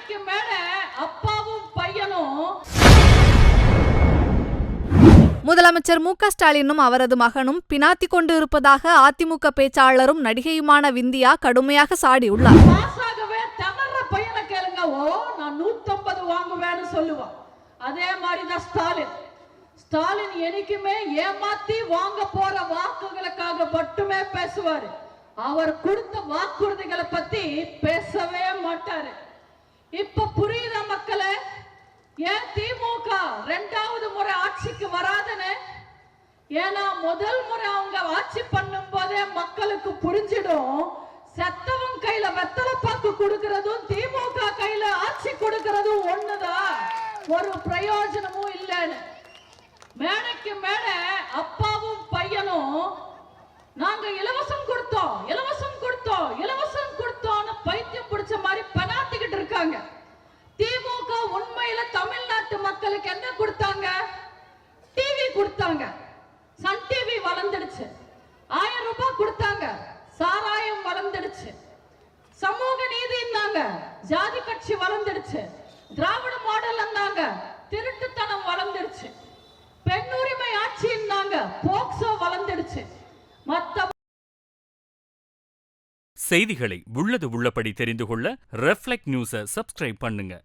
மேடைக்கு மேடை அப்பாவும் பையனும். முதலமைச்சர் மு க ஸ்டாலினும் அவரது மகனும் பினாத்தி கொண்டு இருப்பதாக அதிமுக பேச்சாளரும் நடிகையுமான விந்தியா கடுமையாக சாடியுள்ளார். பாசாகவே திணற பையனை கேளுங்க, ஓ நான் 150 வாங்குவேன்னு சொல்லுவான். அதே மாதிரிதான் ஸ்டாலின் என்னைக்குமே ஏமாத்தி வாங்க போற வாக்குகளுக்காக மட்டுமே பேசுவாரு. அவர் கொடுத்த வாக்குறுதிகளை பத்தி பேசவே மாட்டாரு. இப்ப புரியுத மக்களே, ஏன் திமுக 2வது முறை ஆட்சிக்கு வராதுன்னு? ஏன்னா முதல் முறை அவங்க ஆட்சி பண்ணும் போதே மக்களுக்கு புரிஞ்சிடும், செத்தவன் கையில வெத்தலை பாக்கு கொடுக்கறதும் திமுக கையில ஆட்சி கொடுக்கறதும் ஒண்ணுதான், ஒரு பிரயோஜனமும் இல்லைன்னு. மேடைக்கு மேடை அப்பாவும் பையனும் நாங்க இலவசம் கொடுத்தோம்னு பைத்தியம் பிடிச்ச மாதிரி பனாத்திக்கிட்டு இருக்காங்க. திமுக உண்மையில தமிழ்நாட்டு மக்களுக்கு என்ன கொடுத்தாங்க? டிவி கொடுத்தாங்க. Sun TV வளர்ந்துடுச்சு. 1000 ரூபாய் கொடுத்தாங்க, சாராயம் வளர்ந்துடுச்சு. சமூக நீதினாங்க, ஜாதி கட்சி வளர்ந்துடுச்சு. திராவிட மாடல் இருந்தாங்க, திருட்டுத்தனம் வளர்ந்துடுச்சு. பெண் உரிமை ஆட்சின்னாங்க, போக்சோ வளர்ந்துடுச்சு. மத்த செய்திகளை உள்ளது உள்ளபடி தெரிந்து கொள்ள ரெஃப்ளெக்ட் நியூஸை சப்ஸ்கிரைப் பண்ணுங்க.